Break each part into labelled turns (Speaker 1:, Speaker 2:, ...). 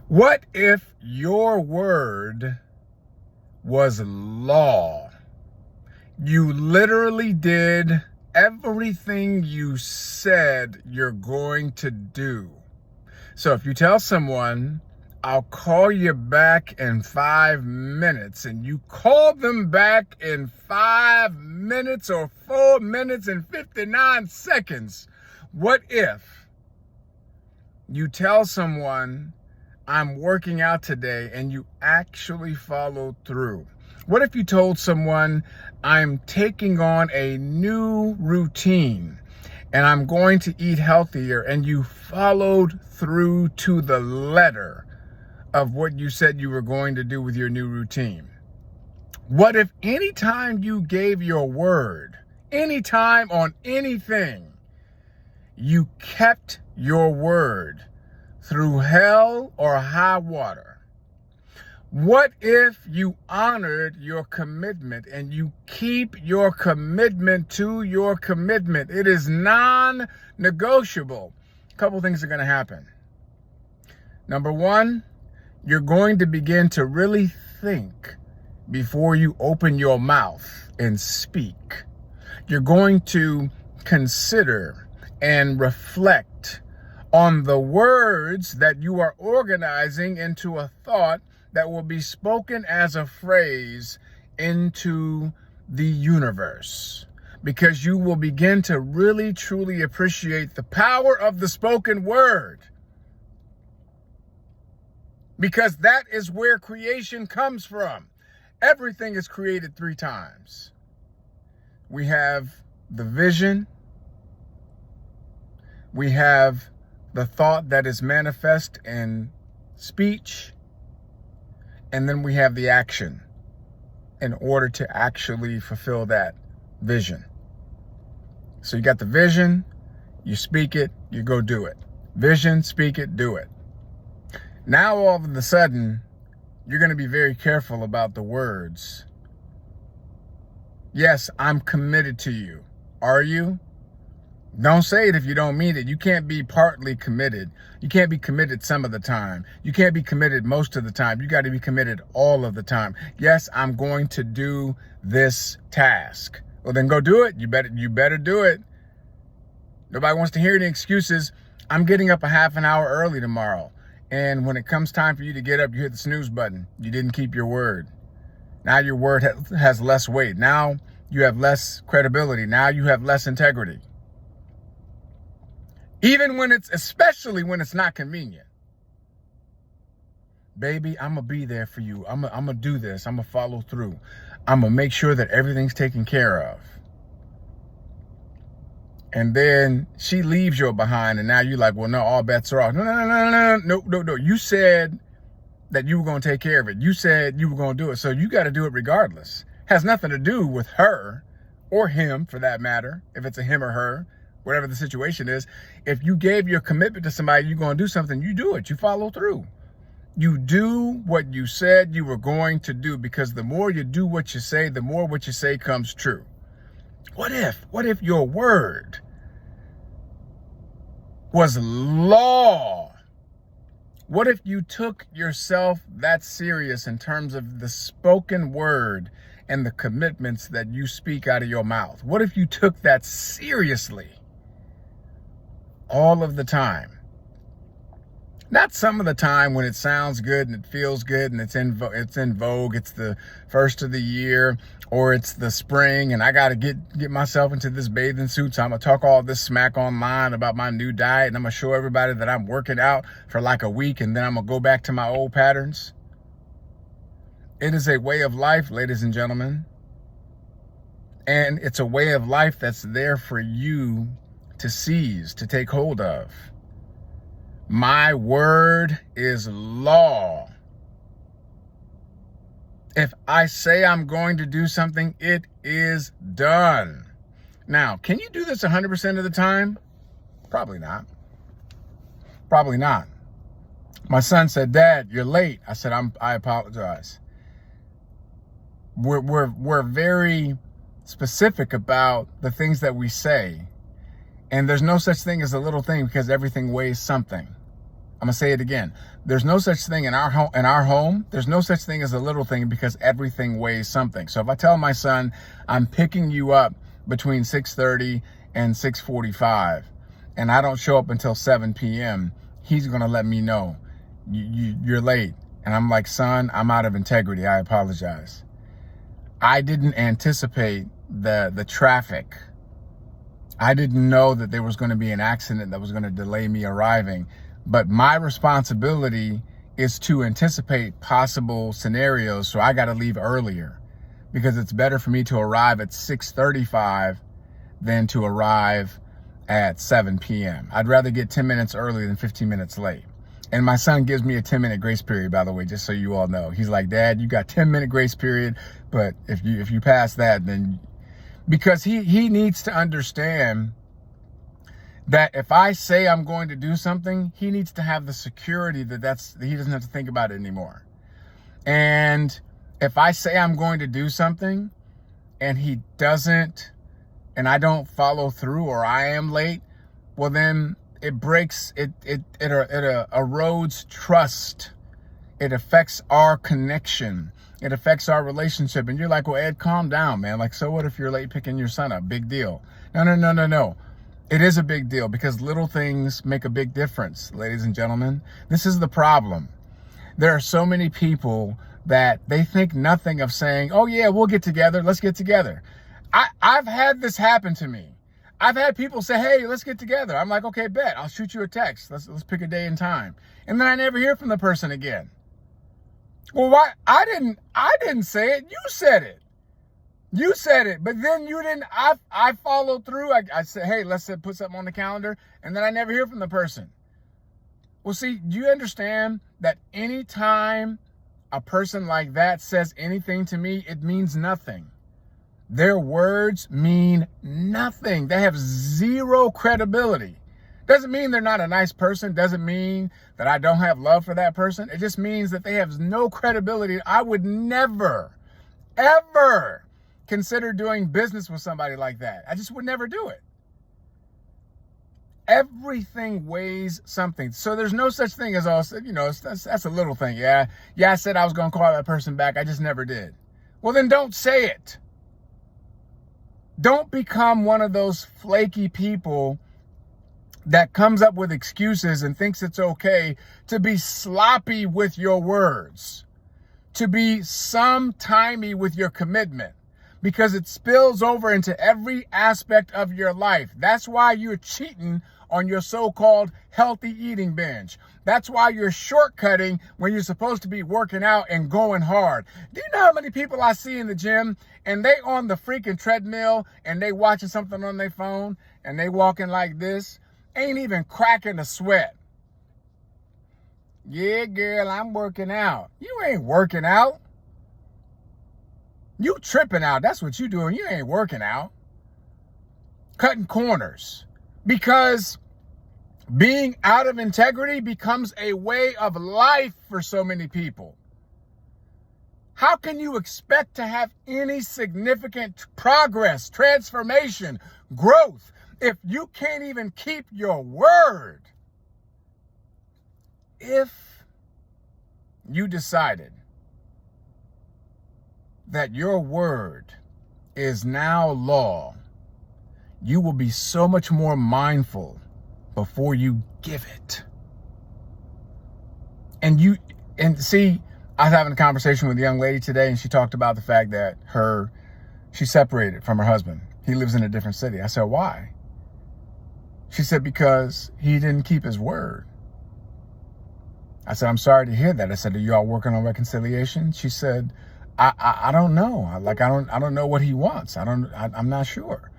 Speaker 1: What if your word was law? You literally did everything you said you're going to do. So if you tell someone, I'll call you back in 5 minutes, and you call them back in 5 minutes or 4 minutes and 59 seconds, what if you tell someone, I'm working out today, and you actually followed through? What if you told someone, I'm taking on a new routine and I'm going to eat healthier, and you followed through to the letter of what you said you were going to do with your new routine? What if anytime you gave your word, anytime on anything, you kept your word through hell or high water? What if you honored your commitment and you keep your commitment to your commitment? It is non-negotiable. A couple things are going to happen. Number one, you're going to begin to really think before you open your mouth and speak. You're going to consider and reflect on the words that you are organizing into a thought that will be spoken as a phrase into the universe, because you will begin to really truly appreciate the power of the spoken word, because that is where creation comes from. Everything is created 3 times. We have the vision, we have the thought that is manifest in speech, and then we have the action in order to actually fulfill that vision. So you got the vision, you speak it, you go do it. Vision, speak it, do it. Now all of a sudden, you're going to be very careful about the words. Yes, I'm committed to you. Are you? Don't say it if you don't mean it. You can't be partly committed. You can't be committed some of the time. You can't be committed most of the time. You got to be committed all of the time. Yes, I'm going to do this task. Well, then go do it. You better do it. Nobody wants to hear any excuses. I'm getting up a half an hour early tomorrow. And when it comes time for you to get up, you hit the snooze button. You didn't keep your word. Now your word has less weight. Now you have less credibility. Now you have less integrity. Even when especially when it's not convenient. Baby, I'm going to be there for you. I'm going to do this. I'm going to follow through. I'm going to make sure that everything's taken care of. And then she leaves you behind, and now you're like, well, no, all bets are off. No. You said that you were going to take care of it. You said you were going to do it. So you got to do it regardless. Has nothing to do with her or him, for that matter, if it's a him or her. Whatever the situation is, if you gave your commitment to somebody, you're going to do something, you do it. You follow through. You do what you said you were going to do, because the more you do what you say, the more what you say comes true. What if your word was law? What if you took yourself that serious in terms of the spoken word and the commitments that you speak out of your mouth? What if you took that seriously? All of the time. Not some of the time when it sounds good and it feels good and it's in vogue. It's the first of the year, or it's the spring and I got to get myself into this bathing suit. So I'm going to talk all this smack online about my new diet, and I'm going to show everybody that I'm working out for like a week, and then I'm going to go back to my old patterns. It is a way of life, ladies and gentlemen. And it's a way of life that's there for you to seize, to take hold of. My word is law. If I say I'm going to do something, it is done. Now, can you do this 100% of the time? Probably not. Probably not. My son said, Dad, you're late. I said, I apologize. We're very specific about the things that we say. And there's no such thing as a little thing, because everything weighs something. I'm gonna say it again. There's no such thing in our home. There's no such thing as a little thing, because everything weighs something. So if I tell my son, I'm picking you up between 6:30 and 6:45, and I don't show up until 7 p.m., he's gonna let me know, you're late. And I'm like, son, I'm out of integrity. I apologize. I didn't anticipate the traffic. I didn't know that there was going to be an accident that was going to delay me arriving. But my responsibility is to anticipate possible scenarios. So I got to leave earlier, because it's better for me to arrive at 6:35 than to arrive at 7 p.m. I'd rather get 10 minutes early than 15 minutes late. And my son gives me a 10-minute grace period, by the way, just so you all know. He's like, Dad, you got 10-minute grace period, but if you pass that, then... Because he needs to understand that if I say I'm going to do something, he needs to have the security that he doesn't have to think about it anymore. And if I say I'm going to do something and he doesn't, and I don't follow through, or I am late, well, then it breaks, it erodes trust. It affects our connection. It affects our relationship. And you're like, well, Ed, calm down, man. Like, so what if you're late picking your son up? Big deal. No. It is a big deal, because little things make a big difference, ladies and gentlemen. This is the problem. There are so many people that they think nothing of saying, oh yeah, we'll get together. Let's get together. I've had this happen to me. I've had people say, hey, let's get together. I'm like, okay, bet. I'll shoot you a text. Let's pick a day and time. And then I never hear from the person again. Well, why? I didn't say it. You said it. You said it, but then you didn't. I followed through. I said, hey, let's put something on the calendar. And then I never hear from the person. Well, see, do you understand that anytime a person like that says anything to me, it means nothing. Their words mean nothing. They have zero credibility. Doesn't mean they're not a nice person. Doesn't mean that I don't have love for that person. It just means that they have no credibility. I would never, ever consider doing business with somebody like that. I just would never do it. Everything weighs something. So there's no such thing as, that's a little thing. Yeah, I said I was going to call that person back. I just never did. Well, then don't say it. Don't become one of those flaky people that comes up with excuses and thinks it's okay to be sloppy with your words, to be sometimey with your commitment, because it spills over into every aspect of your life. That's why you're cheating on your so-called healthy eating binge. That's why you're shortcutting when you're supposed to be working out and going hard. Do you know how many people I see in the gym and they on the freaking treadmill and they watching something on their phone and they walking like this? Ain't even cracking a sweat. Yeah, girl, I'm working out. You ain't working out. You tripping out. That's what you doing. You ain't working out. Cutting corners. Because being out of integrity becomes a way of life for so many people. How can you expect to have any significant progress, transformation, growth, if you can't even keep your word? If you decided that your word is now law, you will be so much more mindful before you give it. And see, I was having a conversation with a young lady today, and she talked about the fact that she's separated from her husband. He lives in a different city. I said, why? She said, because he didn't keep his word. I said, I'm sorry to hear that. I said, are you all working on reconciliation? She said, I don't know. I don't know what he wants. I'm not sure.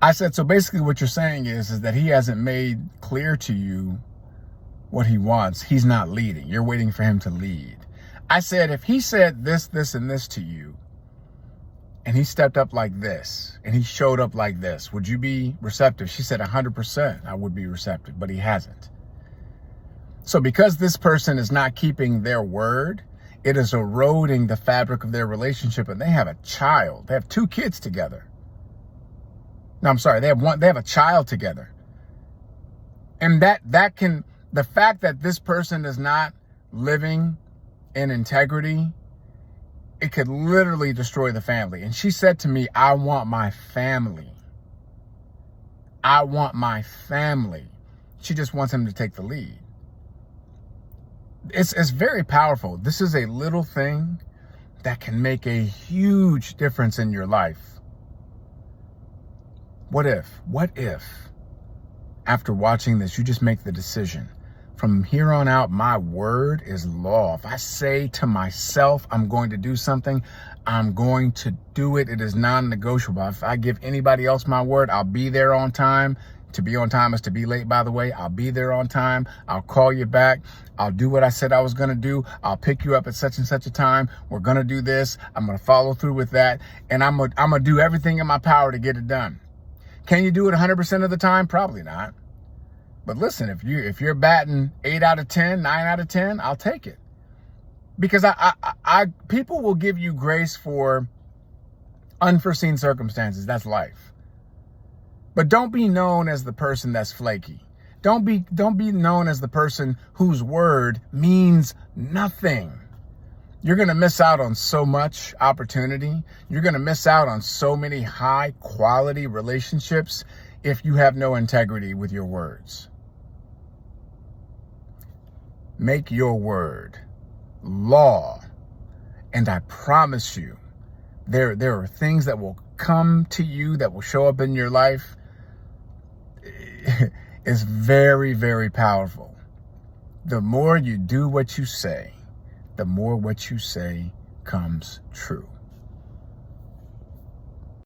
Speaker 1: I said, so basically what you're saying is that he hasn't made clear to you what he wants. He's not leading. You're waiting for him to lead. I said, if he said this, this, and this to you, and he stepped up like this, and he showed up like this, would you be receptive? She said 100% I would be receptive, but he hasn't. So because this person is not keeping their word, it is eroding the fabric of their relationship, and they have a child. They have 2 kids together. No, I'm sorry. They have a child together. And the fact that this person is not living in integrity, it could literally destroy the family. And she said to me, I want my family. I want my family. She just wants him to take the lead. It's very powerful. This is a little thing that can make a huge difference in your life. What if after watching this, you just make the decision, from here on out, my word is law. If I say to myself, I'm going to do something, I'm going to do it. It is non-negotiable. If I give anybody else my word, I'll be there on time. To be on time is to be late, by the way. I'll be there on time. I'll call you back. I'll do what I said I was going to do. I'll pick you up at such and such a time. We're going to do this. I'm going to follow through with that. And I'm going to do everything in my power to get it done. Can you do it 100% of the time? Probably not. But listen, if you're batting 8 out of 10, 9 out of 10, I'll take it. Because people will give you grace for unforeseen circumstances. That's life. But don't be known as the person that's flaky. Don't be known as the person whose word means nothing. You're going to miss out on so much opportunity. You're going to miss out on so many high quality relationships if you have no integrity with your words. Make your word law. And I promise you, there are things that will come to you, that will show up in your life. It's very, very powerful. The more you do what you say, the more what you say comes true.